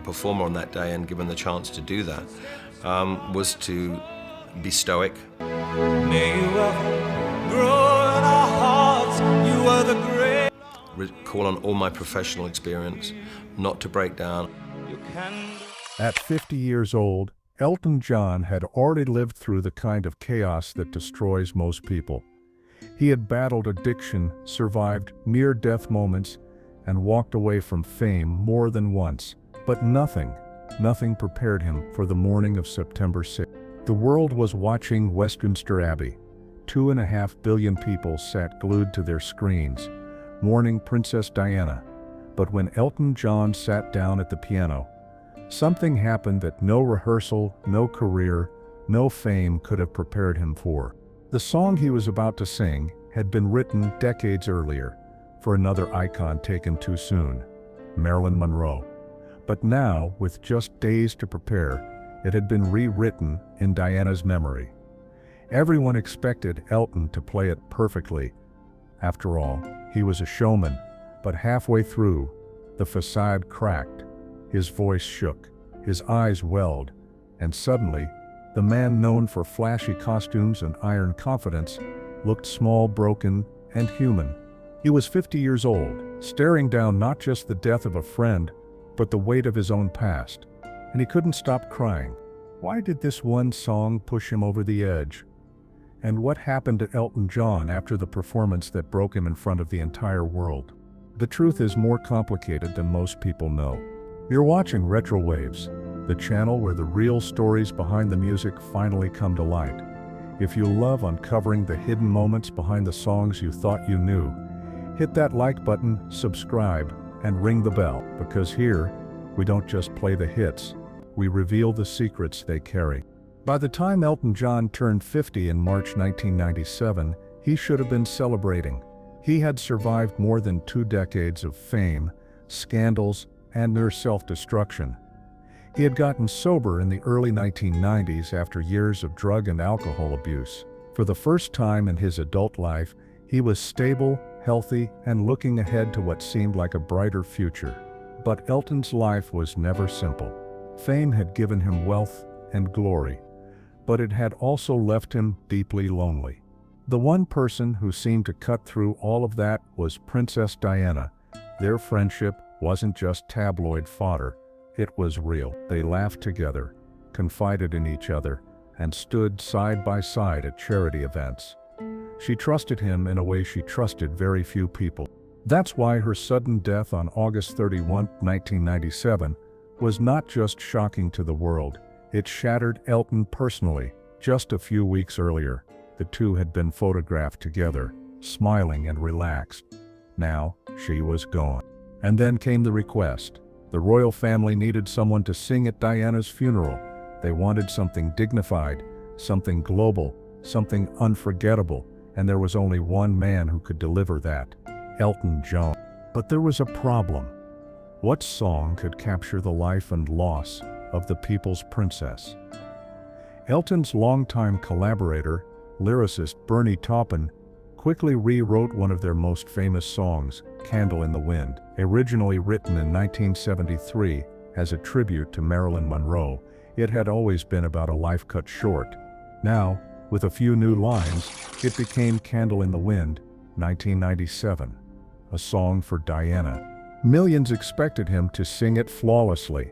performer on that day and given the chance to do that, was to be stoic. May you ever grow in our hearts, you are the great. Call on all my professional experience, not to break down. You can. At 50 years old, Elton John had already lived through the kind of chaos that destroys most people. He had battled addiction, survived near-death moments, and walked away from fame more than once. But nothing prepared him for the morning of September 6th. The world was watching Westminster Abbey. 2.5 billion people sat glued to their screens, mourning Princess Diana. But when Elton John sat down at the piano, something happened that no rehearsal, no career, no fame could have prepared him for. The song he was about to sing had been written decades earlier for another icon taken too soon, Marilyn Monroe. But now, with just days to prepare, it had been rewritten in Diana's memory. Everyone expected Elton to play it perfectly. After all, he was a showman, but halfway through, the facade cracked. His voice shook, his eyes welled, and suddenly, the man known for flashy costumes and iron confidence looked small, broken, and human. He was 50 years old, staring down not just the death of a friend, but the weight of his own past, and he couldn't stop crying. Why did this one song push him over the edge? And what happened to Elton John after the performance that broke him in front of the entire world? The truth is more complicated than most people know. You're watching RetroWaves, the channel where the real stories behind the music finally come to light. If you love uncovering the hidden moments behind the songs you thought you knew, hit that like button, subscribe, and ring the bell, because here, we don't just play the hits, we reveal the secrets they carry. By the time Elton John turned 50 in March 1997, he should have been celebrating. He had survived more than 2 decades of fame, scandals, and near self-destruction. He had gotten sober in the early 1990s after years of drug and alcohol abuse. For the first time in his adult life, he was stable, healthy, and looking ahead to what seemed like a brighter future. But Elton's life was never simple. Fame had given him wealth and glory, but it had also left him deeply lonely. The one person who seemed to cut through all of that was Princess Diana. Their friendship wasn't just tabloid fodder, it was real. They laughed together, confided in each other, and stood side by side at charity events. She trusted him in a way she trusted very few people. That's why her sudden death on August 31, 1997, was not just shocking to the world, it shattered Elton personally. Just a few weeks earlier, the two had been photographed together, smiling and relaxed. Now, she was gone. And then came the request. The royal family needed someone to sing at Diana's funeral. They wanted something dignified, something global, something unforgettable, and there was only one man who could deliver that, Elton John. But there was a problem. What song could capture the life and loss of the people's princess? Elton's longtime collaborator, lyricist Bernie Taupin, quickly rewrote one of their most famous songs, Candle in the Wind. Originally written in 1973 as a tribute to Marilyn Monroe, it had always been about a life cut short. Now, with a few new lines, it became Candle in the Wind, 1997, a song for Diana. Millions expected him to sing it flawlessly.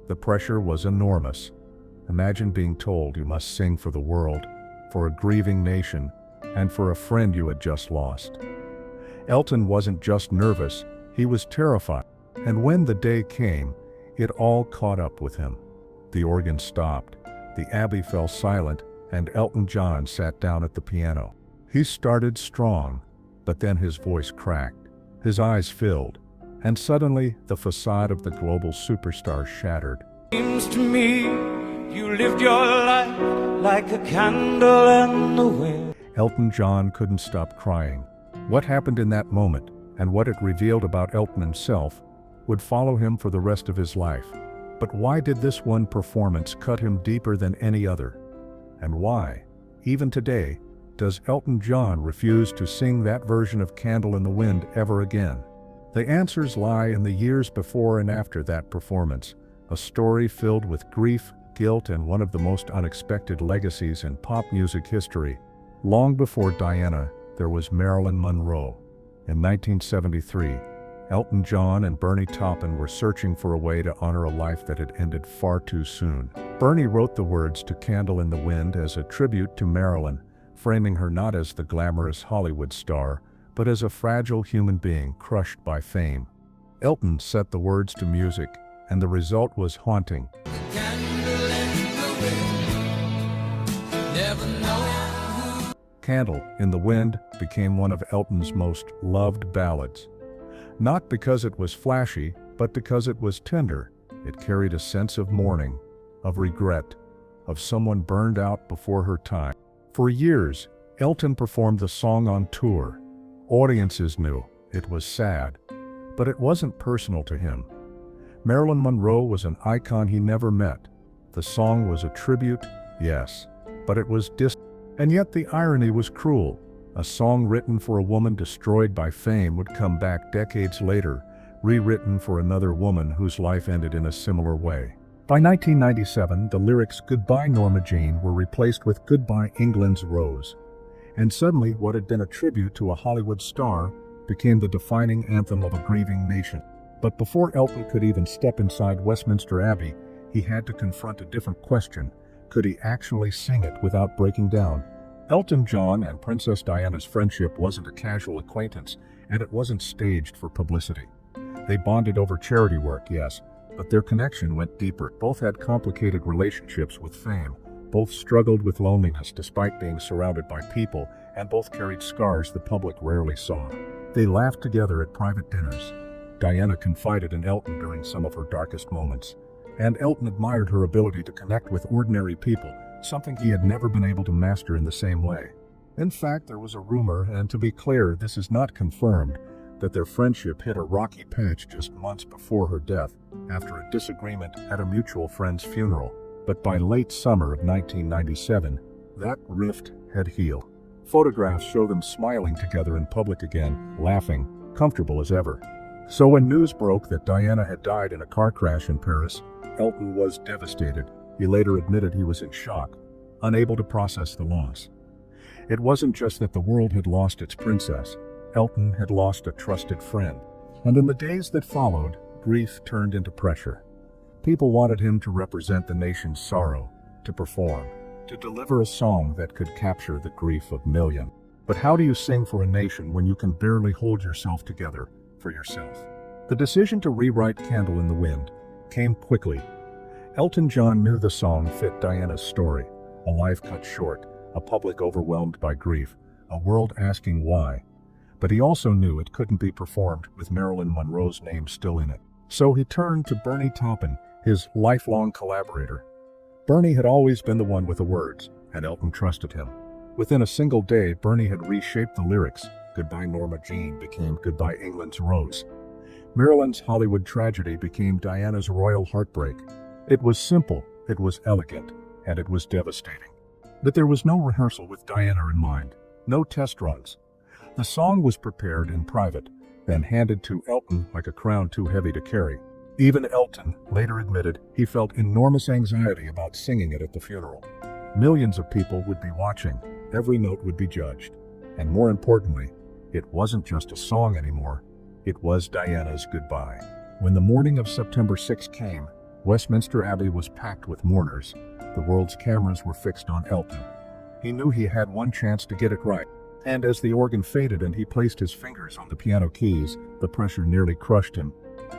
The pressure was enormous. Imagine being told you must sing for the world, for a grieving nation, and for a friend you had just lost. Elton wasn't just nervous, he was terrified. And when the day came, it all caught up with him. The organ stopped, the Abbey fell silent, and Elton John sat down at the piano. He started strong, but then his voice cracked, his eyes filled, and suddenly the facade of the global superstar shattered. Seems to me you lived your life like a candle in the wind. Elton John couldn't stop crying. What happened in that moment, and what it revealed about Elton himself, would follow him for the rest of his life. But why did this one performance cut him deeper than any other? And why, even today, does Elton John refuse to sing that version of Candle in the Wind ever again? The answers lie in the years before and after that performance, a story filled with grief, guilt, and one of the most unexpected legacies in pop music history. Long before Diana, there was Marilyn Monroe. In 1973, Elton John and Bernie Taupin were searching for a way to honor a life that had ended far too soon. Bernie wrote the words to Candle in the Wind as a tribute to Marilyn, framing her not as the glamorous Hollywood star, but as a fragile human being crushed by fame. Elton set the words to music, and the result was haunting. Candle in the Wind became one of Elton's most loved ballads. Not because it was flashy, but because it was tender. It carried a sense of mourning, of regret, of someone burned out before her time. For years, Elton performed the song on tour. Audiences knew it was sad, but it wasn't personal to him. Marilyn Monroe was an icon he never met. The song was a tribute, yes, but it was distant. And yet the irony was cruel. A song written for a woman destroyed by fame would come back decades later, rewritten for another woman whose life ended in a similar way. By 1997, the lyrics "Goodbye Norma Jean" were replaced with "Goodbye England's Rose." And suddenly, what had been a tribute to a Hollywood star became the defining anthem of a grieving nation. But before Elton could even step inside Westminster Abbey, he had to confront a different question. Could he actually sing it without breaking down? Elton John and Princess Diana's friendship wasn't a casual acquaintance, and it wasn't staged for publicity. They bonded over charity work, yes, but their connection went deeper. Both had complicated relationships with fame. Both struggled with loneliness despite being surrounded by people, and both carried scars the public rarely saw. They laughed together at private dinners. Diana confided in Elton during some of her darkest moments, and Elton admired her ability to connect with ordinary people, something he had never been able to master in the same way. In fact, there was a rumor, and to be clear, this is not confirmed, that their friendship hit a rocky patch just months before her death, after a disagreement at a mutual friend's funeral. But by late summer of 1997, that rift had healed. Photographs show them smiling together in public again, laughing, comfortable as ever. So when news broke that Diana had died in a car crash in Paris, Elton was devastated. He later admitted he was in shock, unable to process the loss. It wasn't just that the world had lost its princess. Elton had lost a trusted friend. And in the days that followed, grief turned into pressure. People wanted him to represent the nation's sorrow, to perform, to deliver a song that could capture the grief of millions. But how do you sing for a nation when you can barely hold yourself together for yourself? The decision to rewrite Candle in the Wind came quickly. Elton John knew the song fit Diana's story, a life cut short, a public overwhelmed by grief, a world asking why. But he also knew it couldn't be performed with Marilyn Monroe's name still in it. So he turned to Bernie Taupin, his lifelong collaborator. Bernie had always been the one with the words, and Elton trusted him. Within a single day, Bernie had reshaped the lyrics. "Goodbye Norma Jean" became "Goodbye England's Rose." Marilyn's Hollywood tragedy became Diana's royal heartbreak. It was simple, it was elegant, and it was devastating. But there was no rehearsal with Diana in mind, no test runs. The song was prepared in private, then handed to Elton like a crown too heavy to carry. Even Elton later admitted he felt enormous anxiety about singing it at the funeral. Millions of people would be watching, every note would be judged. And more importantly, it wasn't just a song anymore, it was Diana's goodbye. When the morning of September 6 came, Westminster Abbey was packed with mourners. The world's cameras were fixed on Elton. He knew he had one chance to get it right. And as the organ faded and he placed his fingers on the piano keys, the pressure nearly crushed him.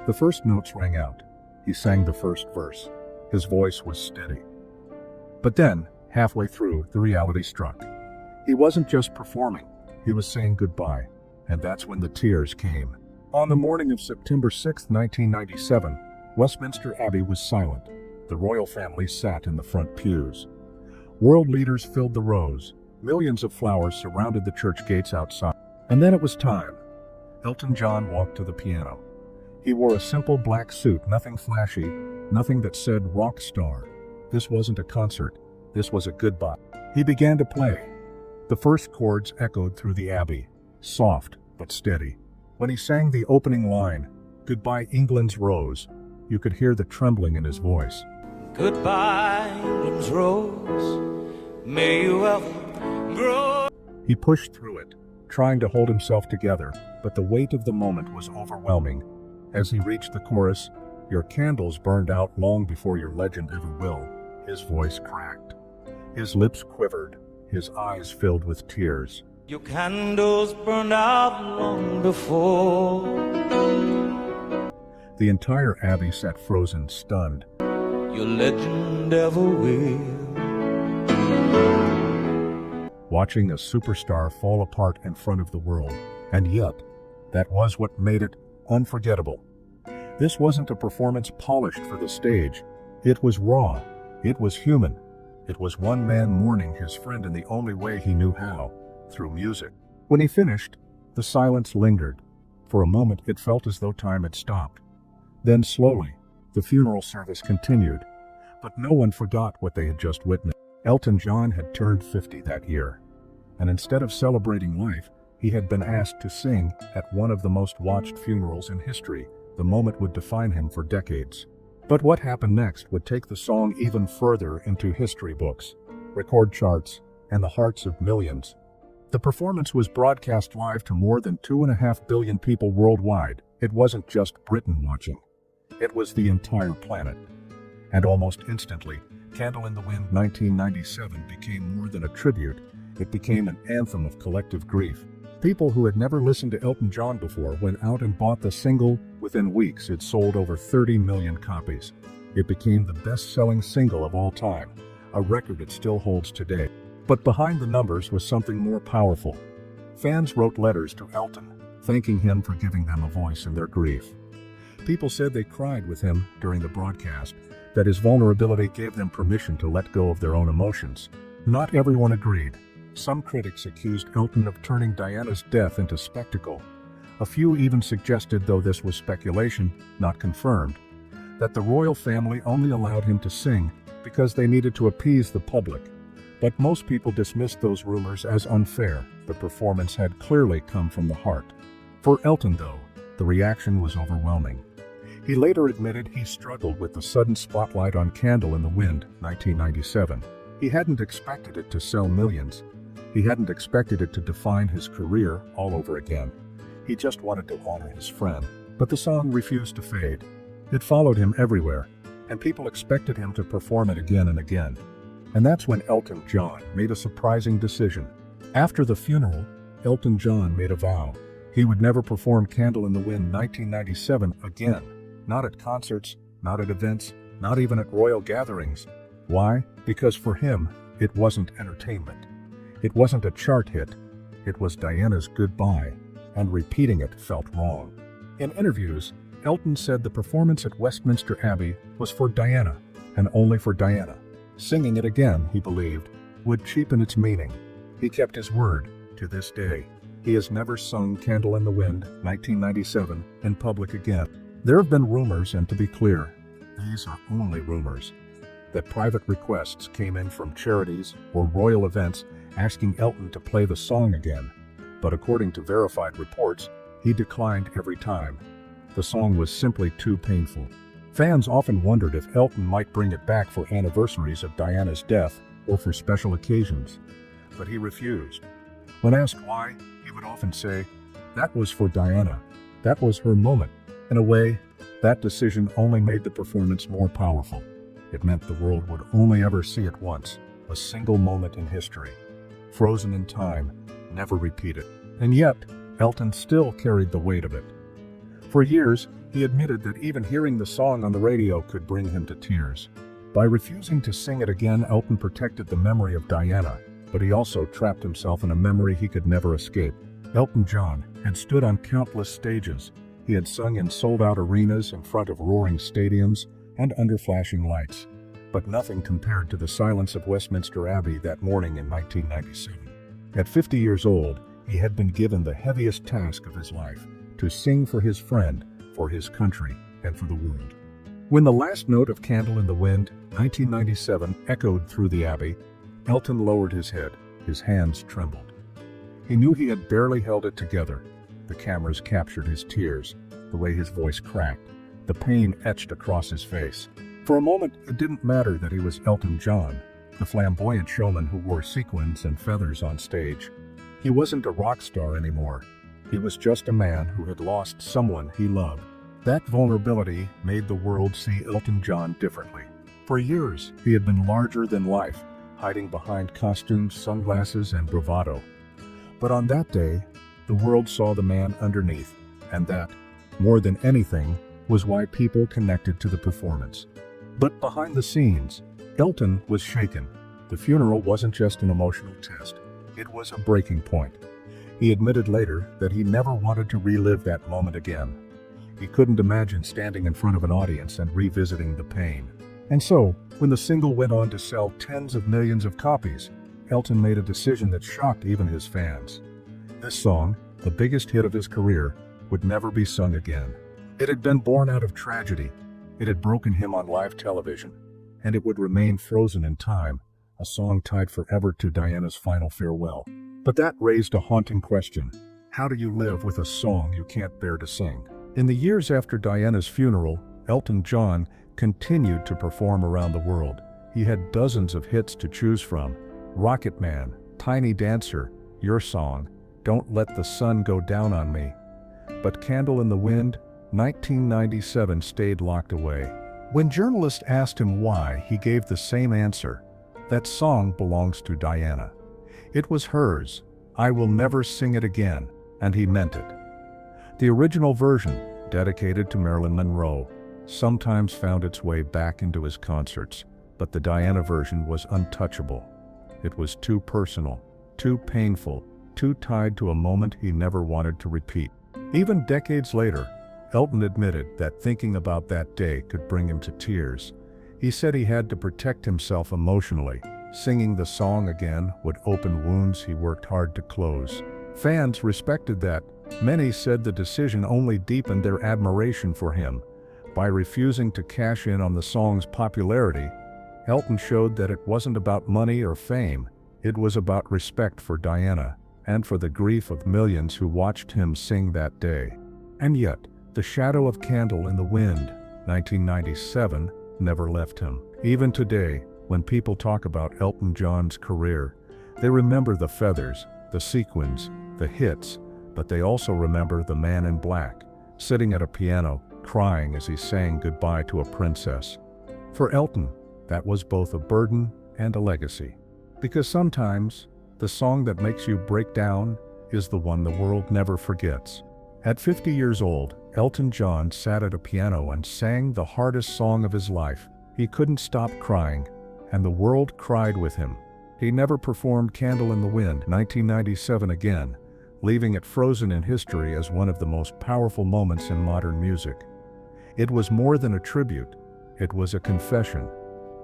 The first notes rang out. He sang the first verse. His voice was steady. But then, halfway through, the reality struck. He wasn't just performing, he was saying goodbye. And that's when the tears came. On the morning of September 6, 1997, Westminster Abbey was silent. The royal family sat in the front pews. World leaders filled the rows. Millions of flowers surrounded the church gates outside. And then it was time. Elton John walked to the piano. He wore a simple black suit, nothing flashy, nothing that said rock star. This wasn't a concert. This was a goodbye. He began to play. The first chords echoed through the abbey, soft but steady. When he sang the opening line, "Goodbye England's Rose," You could hear the trembling in his voice. Goodbye, England's rose. May you ever grow. He pushed through it, trying to hold himself together, but the weight of the moment was overwhelming. As he reached the chorus, "Your candles burned out long before your legend ever will," his voice cracked. His lips quivered, his eyes filled with tears. Your candles burned out long before. The entire abbey sat frozen, stunned. Your legend ever will. Watching a superstar fall apart in front of the world. And yet, that was what made it unforgettable. This wasn't a performance polished for the stage. It was raw. It was human. It was one man mourning his friend in the only way he knew how, through music. When he finished, the silence lingered. For a moment, it felt as though time had stopped. Then slowly, the funeral service continued. But no one forgot what they had just witnessed. Elton John had turned 50 that year, and instead of celebrating life, he had been asked to sing at one of the most watched funerals in history. The moment would define him for decades. But what happened next would take the song even further into history books, record charts, and the hearts of millions. The performance was broadcast live to more than 2.5 billion people worldwide. It wasn't just Britain watching. It was the entire planet. And almost instantly, Candle in the Wind 1997 became more than a tribute. It became an anthem of collective grief. People who had never listened to Elton John before went out and bought the single. Within weeks, it sold over 30 million copies. It became the best-selling single of all time, a record it still holds today. But behind the numbers was something more powerful. Fans wrote letters to Elton, thanking him for giving them a voice in their grief. People said they cried with him during the broadcast, that his vulnerability gave them permission to let go of their own emotions. Not everyone agreed. Some critics accused Elton of turning Diana's death into spectacle. A few even suggested, though this was speculation, not confirmed, that the royal family only allowed him to sing because they needed to appease the public. But most people dismissed those rumors as unfair. The performance had clearly come from the heart. For Elton, though, the reaction was overwhelming. He later admitted he struggled with the sudden spotlight on Candle in the Wind, 1997. He hadn't expected it to sell millions. He hadn't expected it to define his career all over again. He just wanted to honor his friend. But the song refused to fade. It followed him everywhere, and people expected him to perform it again and again. And that's when Elton John made a surprising decision. After the funeral, Elton John made a vow. He would never perform Candle in the Wind 1997 again. Not at concerts, not at events, not even at royal gatherings. Why? Because for him, it wasn't entertainment. It wasn't a chart hit. It was Diana's goodbye, and repeating it felt wrong. In interviews, Elton said the performance at Westminster Abbey was for Diana, and only for Diana. Singing it again, he believed, would cheapen its meaning. He kept his word to this day. He has never sung Candle in the Wind 1997 in public again. There have been rumors, and to be clear, these are only rumors, that private requests came in from charities or royal events asking Elton to play the song again. But according to verified reports, he declined every time. The song was simply too painful. Fans often wondered if Elton might bring it back for anniversaries of Diana's death or for special occasions. But he refused. When asked why, he would often say, "That was for Diana. That was her moment." In a way, that decision only made the performance more powerful. It meant the world would only ever see it once, a single moment in history, frozen in time, never repeated. And yet, Elton still carried the weight of it. For years, he admitted that even hearing the song on the radio could bring him to tears. By refusing to sing it again, Elton protected the memory of Diana, but he also trapped himself in a memory he could never escape. Elton John had stood on countless stages. He had sung in sold-out arenas in front of roaring stadiums and under flashing lights, but nothing compared to the silence of Westminster Abbey that morning in 1997. At 50 years old, he had been given the heaviest task of his life, to sing for his friend, for his country, and for the world. When the last note of Candle in the Wind, 1997, echoed through the Abbey, Elton lowered his head. His hands trembled. He knew he had barely held it together. The cameras captured his tears, the way his voice cracked, the pain etched across his face. For a moment, it didn't matter that he was Elton John, the flamboyant showman who wore sequins and feathers on stage. He wasn't a rock star anymore. He was just a man who had lost someone he loved. That vulnerability made the world see Elton John differently. For years, he had been larger than life, hiding behind costumes, sunglasses, and bravado. But on that day, the world saw the man underneath, and that, more than anything, was why people connected to the performance. But behind the scenes, Elton was shaken. The funeral wasn't just an emotional test. It was a breaking point. He admitted later that he never wanted to relive that moment again. He couldn't imagine standing in front of an audience and revisiting the pain. And so, when the single went on to sell tens of millions of copies, Elton made a decision that shocked even his fans. This song, the biggest hit of his career, would never be sung again. It had been born out of tragedy. It had broken him on live television, and it would remain frozen in time, a song tied forever to Diana's final farewell. But that raised a haunting question. How do you live with a song you can't bear to sing? In the years after Diana's funeral, Elton John continued to perform around the world. He had dozens of hits to choose from: Rocket Man, Tiny Dancer, Your Song, Don't Let the Sun Go Down on Me. But Candle in the Wind, 1997, stayed locked away. When journalists asked him why, he gave the same answer: that song belongs to Diana. It was hers. I will never sing it again, and he meant it. The original version, dedicated to Marilyn Monroe, sometimes found its way back into his concerts, but the Diana version was untouchable. It was too personal, too painful, too tied to a moment he never wanted to repeat. Even decades later, Elton admitted that thinking about that day could bring him to tears. He said he had to protect himself emotionally. Singing the song again would open wounds he worked hard to close. Fans respected that. Many said the decision only deepened their admiration for him. By refusing to cash in on the song's popularity, Elton showed that it wasn't about money or fame. It was about respect for Diana, and for the grief of millions who watched him sing that day. And yet, the shadow of Candle in the Wind, 1997, never left him. Even today, when people talk about Elton John's career, they remember the feathers, the sequins, the hits, but they also remember the man in black, sitting at a piano, crying as he sang goodbye to a princess. For Elton, that was both a burden and a legacy. Because sometimes, the song that makes you break down is the one the world never forgets. At 50 years old, Elton John sat at a piano and sang the hardest song of his life. He couldn't stop crying, and the world cried with him. He never performed Candle in the Wind, 1997 again, leaving it frozen in history as one of the most powerful moments in modern music. It was more than a tribute. It was a confession,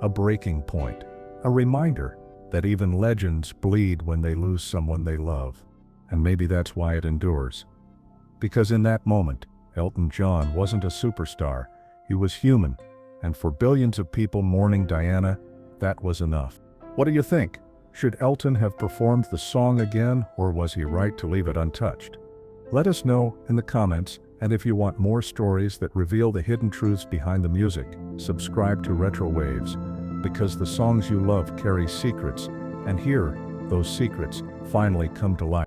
a breaking point, a reminder that even legends bleed when they lose someone they love. And maybe that's why it endures. Because in that moment, Elton John wasn't a superstar. He was human, and for billions of people mourning Diana, that was enough. What do you think? Should Elton have performed the song again, or was he right to leave it untouched? Let us know in the comments, and if you want more stories that reveal the hidden truths behind the music, subscribe to RetroWaves, because the songs you love carry secrets, and here, those secrets finally come to light.